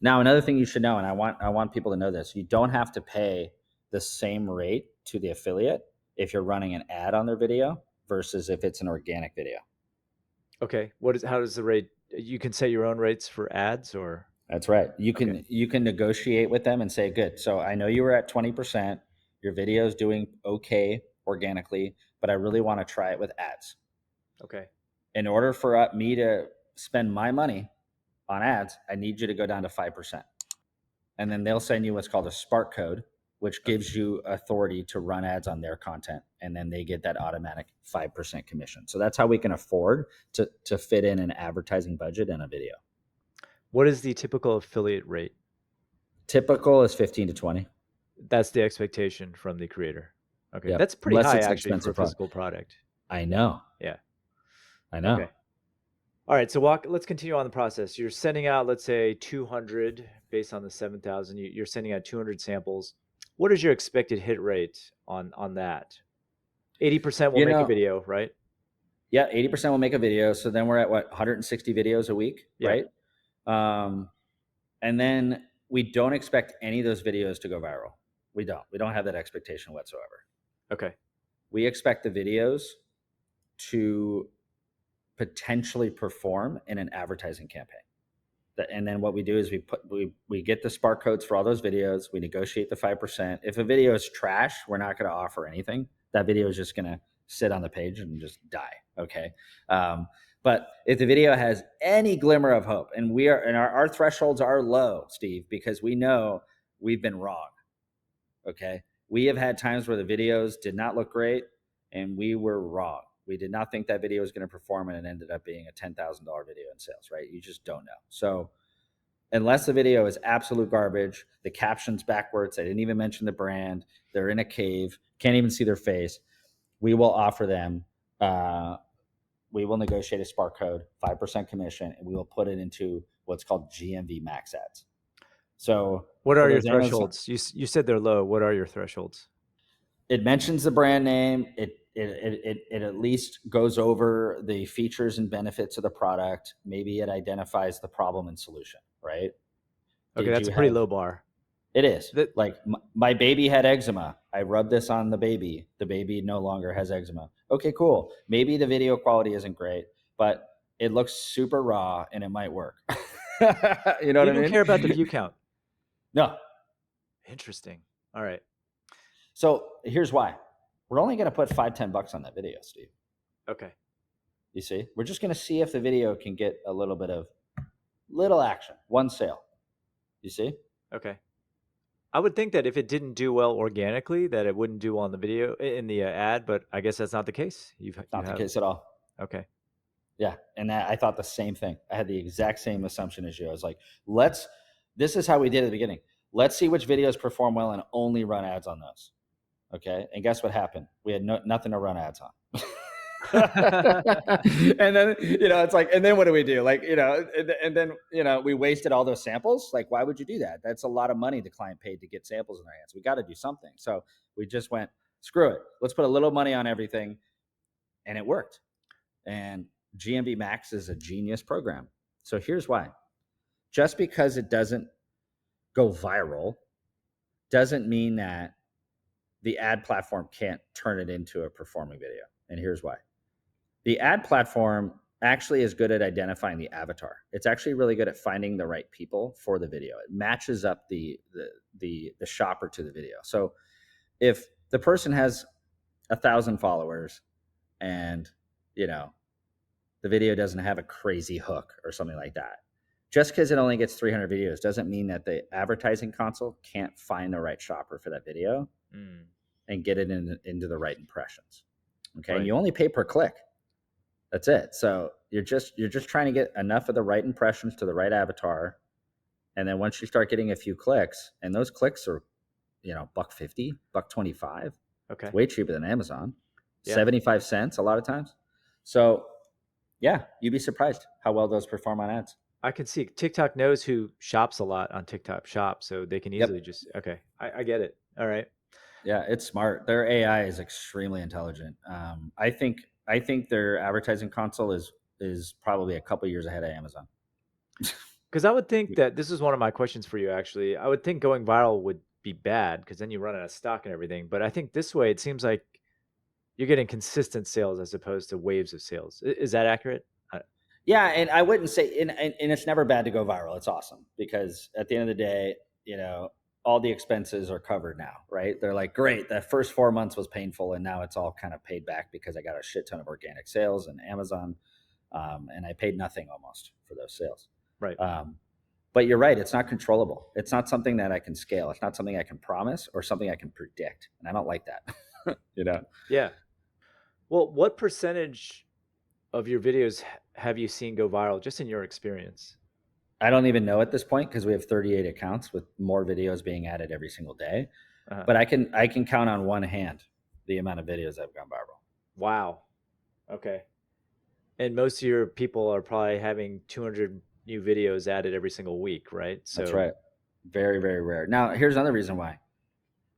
now another thing you should know, and I want people to know this: you don't have to pay the same rate to the affiliate if you're running an ad on their video versus if it's an organic video. Okay. How does the rate, you can set your own rates for ads or? That's right. Okay. You can negotiate with them and say, good. So I know you were at 20%. Your video is doing okay organically, but I really want to try it with ads. Okay. In order for me to spend my money on ads, I need you to go down to 5%. And then they'll send you what's called a Spark code, which Okay. gives you authority to run ads on their content. And then they get that automatic 5% commission. So that's how we can afford to fit in an advertising budget in a video. What is the typical affiliate rate? Typical is 15 to 20. That's the expectation from the creator. Okay. Yep. That's pretty Unless high it's an actually for a expensive product. physical product. I know. Yeah. I know. Okay. All right. So let's continue on the process. You're sending out, let's say 200 based on the 7,000. You're sending out 200 samples. What is your expected hit rate on that? 80% will You make a know, video, right? yeah, 80% will make a video. So then we're at what, 160 videos a week, Yeah. right? Um, and then we don't expect any of those videos to go viral. We don't. We don't have that expectation whatsoever. Okay. We expect the videos to potentially perform in an advertising campaign. And then what we do is we get the spark codes for all those videos. We negotiate the 5%. If a video is trash, we're not going to offer anything. That video is just going to sit on the page and just die. Okay. But if the video has any glimmer of hope, and our thresholds are low, Steve, because we know we've been wrong. Okay. We have had times where the videos did not look great and we were wrong. We did not think that video was going to perform and it ended up being a $10,000 video in sales, right? You just don't know. So unless the video is absolute garbage, the caption's backwards, I didn't even mention the brand, they're in a cave, can't even see their face, we will offer them, we will negotiate a spark code, 5% commission, and we will put it into what's called GMV max ads. So What for are your those Amazon, thresholds? You said they're low. What are your thresholds? it mentions the brand name. It at least goes over the features and benefits of the product. Maybe it identifies the problem and solution, right? Okay, Did that's you a pretty have, low bar. it is That like my baby had eczema. I rubbed this on the baby. The baby no longer has eczema. Okay, cool. Maybe the video quality isn't great, but it looks super raw and it might work. You know what you I don't care about the mean? view count. No. Interesting. All right. So here's why. We're only going to put $5-10 on that video, Steve. Okay. You see, we're just going to see if the video can get a little bit of little action, one sale. You see? Okay. I would think that if it didn't do well organically, that it wouldn't do well in the video in the ad, but I guess that's not the case. You Not the have case at all. okay. Yeah. And I thought the same thing. I had the exact same assumption as you. I was like, this is how we did at the beginning. Let's see which videos perform well and only run ads on those. Okay. And guess what happened? We had nothing to run ads on. And then, it's like, and then what do we do? Like, and then, we wasted all those samples. Like, why would you do that? That's a lot of money the client paid to get samples in their hands. We got to do something. So we just went, screw it. Let's put a little money on everything. And it worked. And GMB Max is a genius program. So here's why. Just because it doesn't go viral doesn't mean that the ad platform can't turn it into a performing video. And here's why. The ad platform actually is good at identifying the avatar. It's actually really good at finding the right people for the video. It matches up the shopper to the video. So if the person has 1,000 followers and the video doesn't have a crazy hook or something like that, just because it only gets 300 videos doesn't mean that the advertising console can't find the right shopper for that video and get it into the right impressions. Okay. Right. And you only pay per click. That's it. So you're just trying to get enough of the right impressions to the right avatar. And then once you start getting a few clicks, and those clicks are, $1.50, $1.25. Okay. It's way cheaper than Amazon. Yeah. 75 cents a lot of times. So yeah, you'd be surprised how well those perform on ads. I can see TikTok knows who shops a lot on TikTok Shop, so they can easily just okay. I get it. All right. Yeah, it's smart. Their AI is extremely intelligent. I think their advertising console is probably a couple years ahead of Amazon. Because I would think that this is one of my questions for you. Actually, I would think going viral would be bad because then you run out of stock and everything. But I think this way, it seems like you're getting consistent sales as opposed to waves of sales. Is that accurate? Yeah, and I wouldn't say, and it's never bad to go viral. It's awesome because at the end of the day, you know, all the expenses are covered now, right? They're like, great, that first 4 months was painful, and now it's all kind of paid back because I got a shit ton of organic sales and Amazon, and I paid nothing almost for those sales. Right. Um, but you're right; it's not controllable. It's not something that I can scale. It's not something I can promise or something I can predict, and I don't like that. You know. Yeah. Well, what percentage of your videos have you seen go viral just in your experience? I don't even know at this point because we have 38 accounts with more videos being added every single day. Uh, But I can count on one hand the amount of videos that have gone viral. wow. Okay. And most of your people are probably having 200 new videos added every single week, right? That's So, right. Very, very rare. Now, here's another reason why.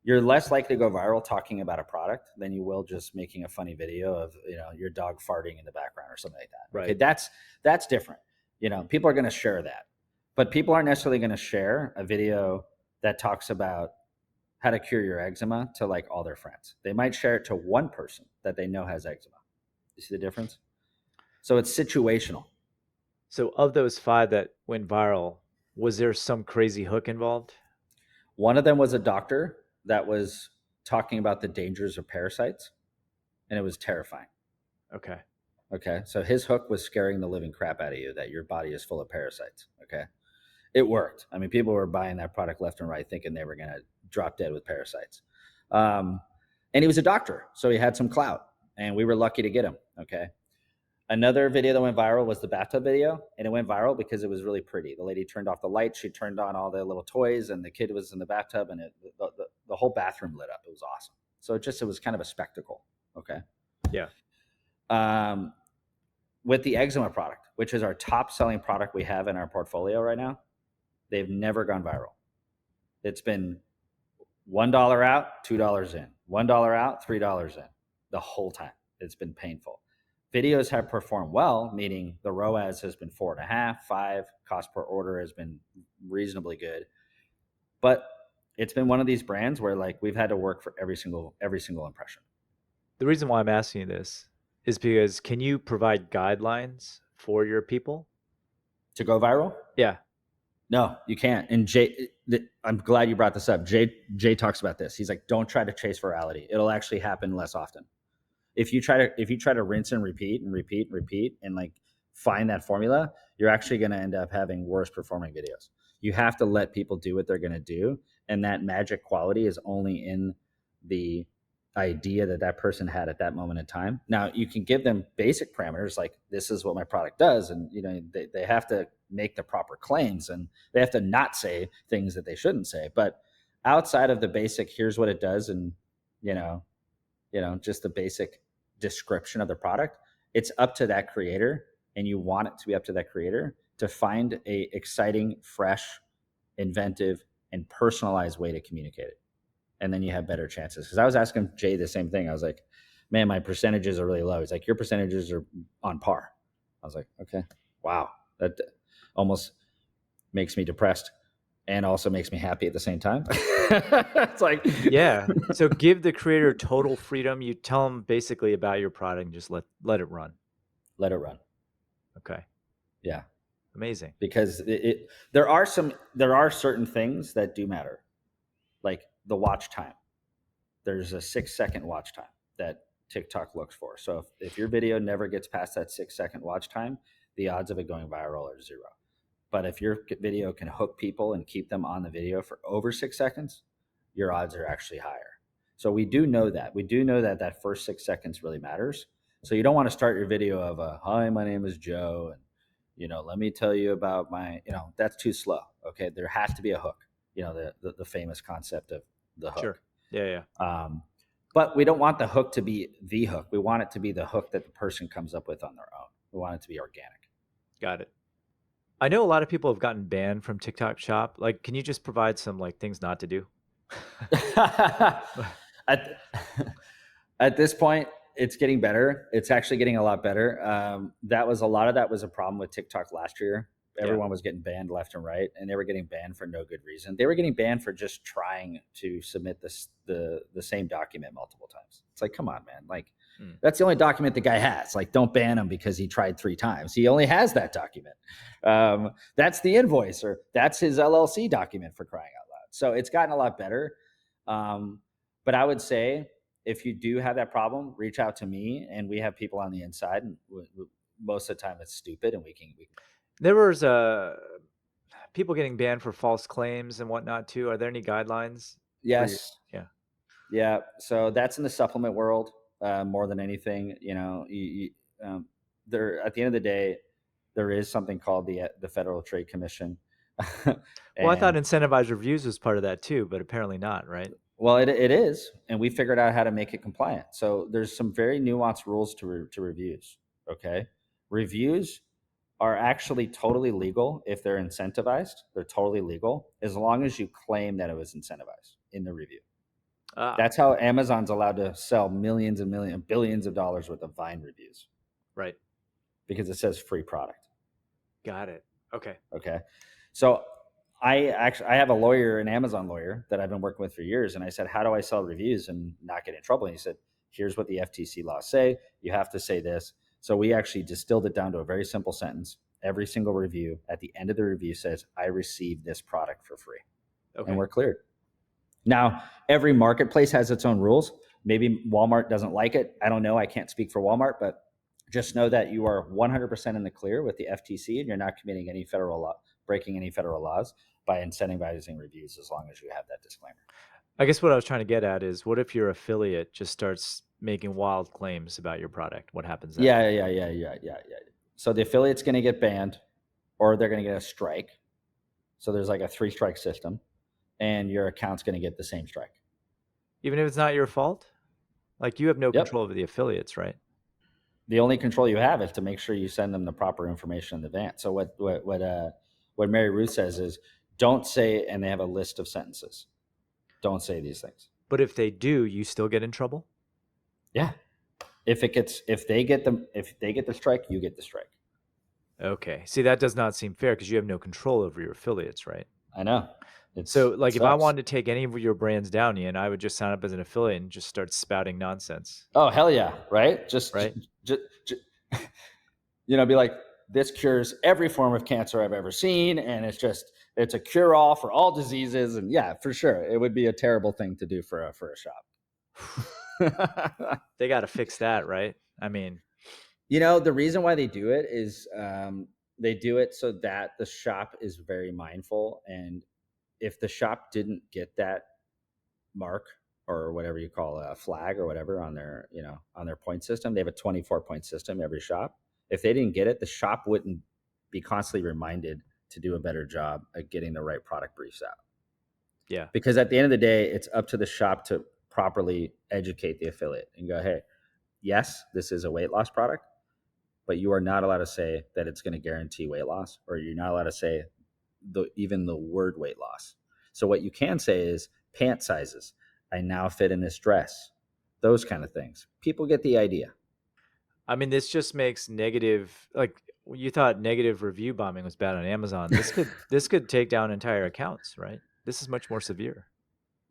You're less likely to go viral talking about a product than you will just making a funny video of, your dog farting in the background or something like that. Okay, right. that's different. People are going to share that. But people aren't necessarily going to share a video that talks about how to cure your eczema to like all their friends. They might share it to one person that they know has eczema. You see the difference? So it's situational. So, of those five that went viral, was there some crazy hook involved? One of them was a doctor that was talking about the dangers of parasites, and it was terrifying. Okay. Okay. So his hook was scaring the living crap out of you that your body is full of parasites. Okay. It worked. I mean, people were buying that product left and right thinking they were going to drop dead with parasites. Um, and he was a doctor. So he had some clout, and we were lucky to get him. Okay. Another video that went viral was the bathtub video, and it went viral because it was really pretty. The lady turned off the lights, she turned on all the little toys, and the kid was in the bathtub, and the whole bathroom lit up. It was awesome. So it was kind of a spectacle. Okay. Yeah. Um, with the eczema product, which is our top selling product we have in our portfolio right now, they've never gone viral. It's been $1 out, $2 in, $1 out, $3 in the whole time. It's been painful. Videos have performed well, meaning the ROAS has been 4.5, 5, cost per order has been reasonably good. But it's been one of these brands where like we've had to work for every single impression. The reason why I'm asking you this is because can you provide guidelines for your people? To go viral? Yeah. No, you can't. And I'm glad you brought this up. Jay talks about this. He's like, don't try to chase virality. It'll actually happen less often. If you try to rinse and repeat and repeat and repeat and like find that formula, you're actually going to end up having worse performing videos. You have to let people do what they're going to do, and that magic quality is only in the idea that that person had at that moment in time. Now you can give them basic parameters like this is what my product does, and they have to make the proper claims and they have to not say things that they shouldn't say. But outside of the basic, here's what it does, and you know, just the basic description of the product, it's up to that creator, and you want it to be up to that creator to find a exciting, fresh, inventive, and personalized way to communicate it. And then you have better chances. Because I was asking Jay the same thing. I was like, man, my percentages are really low. He's like, your percentages are on par. I was like, okay, wow. That almost makes me depressed and also makes me happy at the same time. It's like, Yeah. So give the creator total freedom. You tell them basically about your product and just let it run. let it run. Okay. Yeah. Amazing. Because there are certain things that do matter, like the watch time. There's a 6-second watch time that TikTok looks for. So if your video never gets past that 6-second watch time, the odds of it going viral are zero. But if your video can hook people and keep them on the video for over 6 seconds, your odds are actually higher. So we do know that. We do know that that first 6 seconds really matters. So you don't want to start your video of hi, my name is Joe, and let me tell you about my, that's too slow. Okay, there has to be a hook. The famous concept of the Sure. hook. Yeah. But we don't want the hook to be the hook. We want it to be the hook that the person comes up with on their own. We want it to be organic. Got it. I know a lot of people have gotten banned from TikTok Shop. Like, can you just provide some like things not to do? at, at this point, it's getting better. It's actually getting a lot better. A lot of that was a problem with TikTok last year. Yeah. Everyone was getting banned left and right, and they were getting banned for no good reason. They were getting banned for just trying to submit the same document multiple times. It's like, come on, man. Like, Mm. That's the only document the guy has. Like, don't ban him because he tried 3 times. He only has that document. That's the invoice, or that's his LLC document, for crying out loud. So it's gotten a lot better. But I would say if you do have that problem, reach out to me, and we have people on the inside. And most of the time, it's stupid, and we can. There was people getting banned for false claims and whatnot too. Are there any guidelines for you? Yes, Yeah. yeah. So that's in the supplement world more than anything. There at the end of the day, there is something called the Federal Trade Commission, Well, I thought and incentivized reviews was part of that too, but apparently not, right? well, it is, and we figured out how to make it compliant. So there's some very nuanced rules to reviews. Okay, reviews are actually totally legal if they're incentivized. They're totally legal as long as you claim that it was incentivized in the review. Ah, That's how Amazon's allowed to sell millions and millions, billions of dollars worth of Vine reviews right. because it says free product. Got it. Okay. Okay. So I have a lawyer, an Amazon lawyer that I've been working with for years. And I said, how do I sell reviews and not get in trouble? And he said, here's what the FTC laws say. You have to say this. So we actually distilled it down to a very simple sentence. Every single review at the end of the review says, I received this product for free. And Okay. we're cleared. Now, every marketplace has its own rules. Maybe Walmart doesn't like it. I don't know. I can't speak for Walmart, but just know that you are 100% in the clear with the FTC, and you're not committing any federal law, breaking any federal laws by incentivizing reviews, as long as you have that disclaimer. I guess what I was trying to get at is what if your affiliate just starts making wild claims about your product? What happens then? Yeah. So the affiliate's going to get banned, or they're going to get a strike. So there's like a 3-strike system, and your account's going to get the same strike. Even if it's not your fault? Like you have no Yep. control over the affiliates, right? The only control you have is to make sure you send them the proper information in advance. So what Mary Ruth says is, don't say, and they have a list of sentences. Don't say these things. But if they do, you still get in trouble? Yeah. If they get the strike, you get the strike. Okay. See, that does not seem fair because you have no control over your affiliates, right? I know. So, It like, if I sucks. wanted to take any of your brands down, Ian, I would just sign up as an affiliate and just start spouting nonsense, Oh, hell yeah, right? right? Just be like, this cures every form of cancer I've ever seen, and it's a cure all for all diseases. And yeah, for sure, it would be a terrible thing to do for a shop. They got to fix that, right? I mean, The reason why they do it is they do it so that the shop is very mindful, and if the shop didn't get that mark, or whatever you call a flag or whatever, on their point system, they have a 24-point system every shop. If they didn't get it, the shop wouldn't be constantly reminded to do a better job at getting the right product briefs out, yeah. because at the end of the day, it's up to the shop to properly educate the affiliate and go, hey, yes, this is a weight loss product, but you are not allowed to say that it's going to guarantee weight loss, or you're not allowed to say even the word weight loss. So what you can say is pant sizes. I now fit in this dress. Those kind of things. People get the idea. I mean, this just makes negative, like, you thought negative review bombing was bad on Amazon. This could take down entire accounts, right? This is much more severe.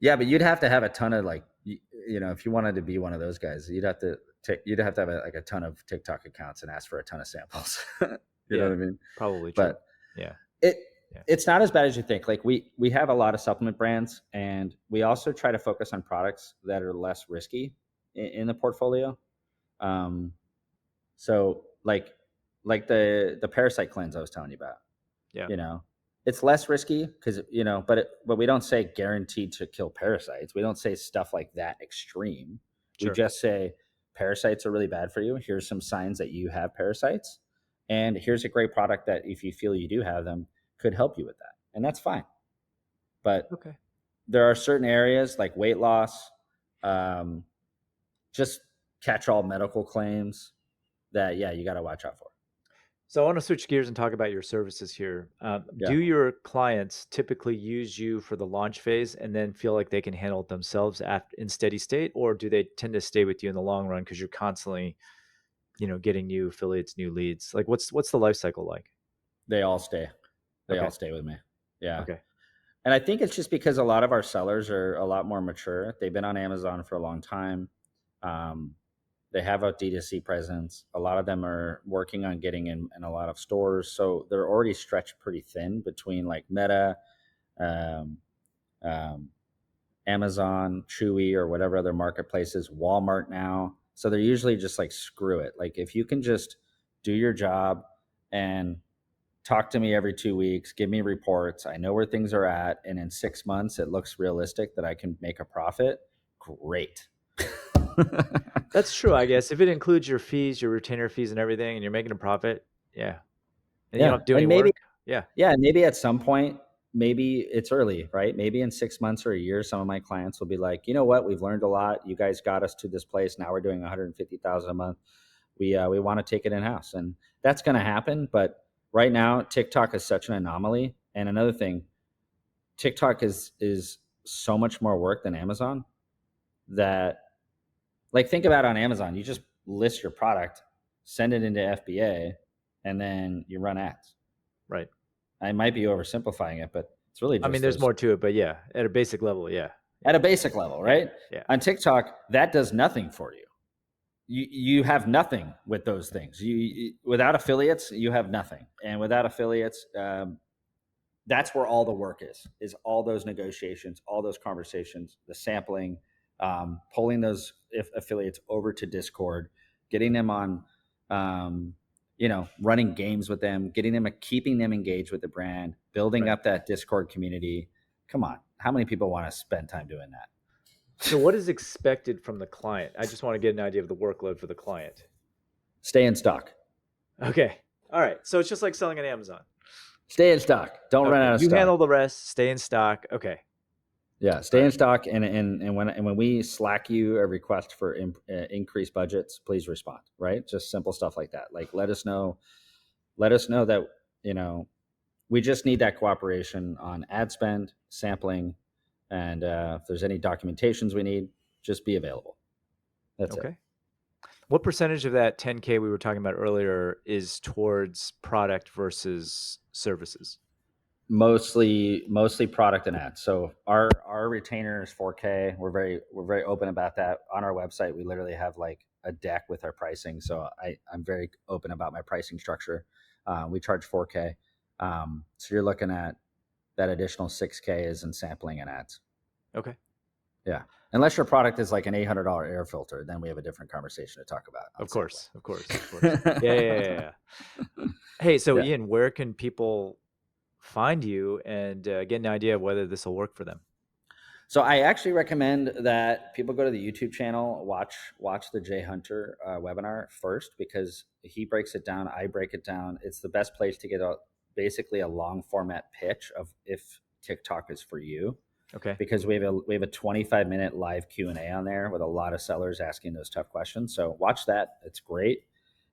Yeah, but you'd have to have a ton of if you wanted to be one of those guys, you'd have to have a ton of TikTok accounts and ask for a ton of samples. You know Yeah, what I mean? probably true. But Yeah. it Yeah. it's not as bad as you think. Like, we have a lot of supplement brands, and we also try to focus on products that are less risky in the portfolio. Um, so like the parasite cleanse I was telling you about, Yeah. you know, it's less risky because but we don't say guaranteed to kill parasites. We don't say stuff like that extreme. We Sure. just say parasites are really bad for you. Here's some signs that you have parasites, and here's a great product that, if you feel you do have them, could help you with that, and that's fine. But Okay. there are certain areas like weight loss, um, just catch-all medical claims that, yeah, you got to watch out for. So I want to switch gears and talk about your services here. Yeah. Do your clients typically use you for the launch phase and then feel like they can handle it themselves in steady state, or do they tend to stay with you in the long run because you're constantly, getting new affiliates, new leads? Like, what's the life cycle like? They all stay. They all Okay. stay with me. Yeah. Okay. And I think it's just because a lot of our sellers are a lot more mature. They've been on Amazon for a long time. Um, They have a D2C presence. A lot of them are working on getting in a lot of stores. So they're already stretched pretty thin between like Meta, um, um, Amazon, Chewy, or whatever other marketplaces, Walmart now. So they're usually just like, screw it. Like, if you can just do your job and talk to me every 2 weeks, give me reports, I know where things are at, and in 6 months it looks realistic that I can make a profit, great. That's true, I guess. If it includes your fees, your retainer fees and everything, and you're making a profit, yeah. And you don't Yeah. have to do any And maybe, work. Yeah. yeah, maybe at some point, maybe it's early, right? Maybe in 6 months or a year, some of my clients will be like, you know what, we've learned a lot. You guys got us to this place. Now we're doing 150,000 a month. We want to take it in house, and that's going to happen. But right now, TikTok is such an anomaly. And another thing, TikTok is so much more work than Amazon. That, like, think about it. On Amazon, you just list your product, send it into FBA, and then you run ads. Right. I might be oversimplifying it, but it's really I mean, just there's those more to it, but yeah, at a basic level, yeah. at Yeah. a basic level, Yeah. right? Yeah. On TikTok, that does nothing for you. You have nothing with those things. Without affiliates, you have nothing, and without affiliates, that's where all the work is all those negotiations, all those conversations, the sampling, pulling those affiliates over to Discord, getting them on, running games with them, getting them, keeping them engaged with the brand, building Right. up that Discord community. Come on, how many people want to spend time doing that? So what is expected from the client? I just want to get an idea of the workload for the client. Stay in stock. Okay. All right. So it's just like selling on Amazon. Stay in stock. Don't run Okay. out of You stock. handle the rest, stay in stock. Okay. Yeah, All stay in right. stock, and when we Slack you a request for increased budgets, please respond. Right, just simple stuff like that. Like, let us know that, we just need that cooperation on ad spend, sampling, and if there's any documentations we need, just be available. That's it. Okay. What percentage of that 10K we were talking about earlier is towards product versus services? Mostly product and ads. So our retainer is 4K. We're very open about that. On our website, we literally have like a deck with our pricing. So I'm very open about my pricing structure. We charge 4K. So you're looking at that additional 6K is in sampling and ads. Okay. Yeah. Unless your product is like an $800 air filter, then we have a different conversation to talk about on Of course. sampling. Of course. Of course. Yeah. Yeah. Yeah. Yeah. Yeah. Hey, so Yeah. Ian, where can people find you and get an idea of whether this will work for them? So I actually recommend that people go to the YouTube channel, watch the Jay Hunter webinar first, because he breaks it down. I break it down. It's the best place to get basically a long format pitch of if TikTok is for you, Okay. because we have a 25-minute live Q&A on there with a lot of sellers asking those tough questions. So watch that. It's great.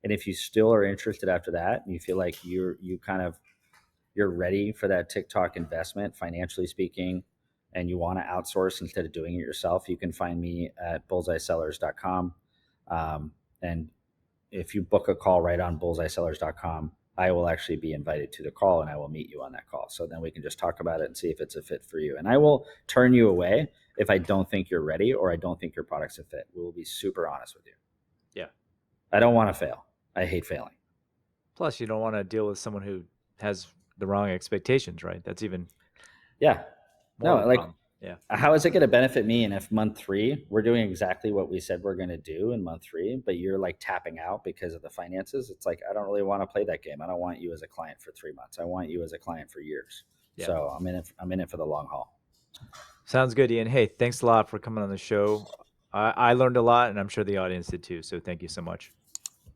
And if you still are interested after that, and you feel like you're ready for that TikTok investment, financially speaking, and you want to outsource instead of doing it yourself, you can find me at bullseyesellers.com. And if you book a call right on bullseyesellers.com, I will actually be invited to the call, and I will meet you on that call. So then we can just talk about it and see if it's a fit for you. And I will turn you away if I don't think you're ready or I don't think your product's a fit. We will be super honest with you. Yeah. I don't want to fail. I hate failing. Plus, you don't want to deal with someone who has the wrong expectations, right? That's even Yeah. more No, of a like, problem. Yeah. how is it going to benefit me? And if month 3, we're doing exactly what we said we're going to do in month 3, but you're like tapping out because of the finances, it's like, I don't really want to play that game. I don't want you as a client for 3 months. I want you as a client for years. Yeah. So I'm in it for the long haul. Sounds good, Ian. Hey, thanks a lot for coming on the show. I learned a lot, and I'm sure the audience did too. So thank you so much.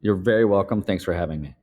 You're very welcome. Thanks for having me.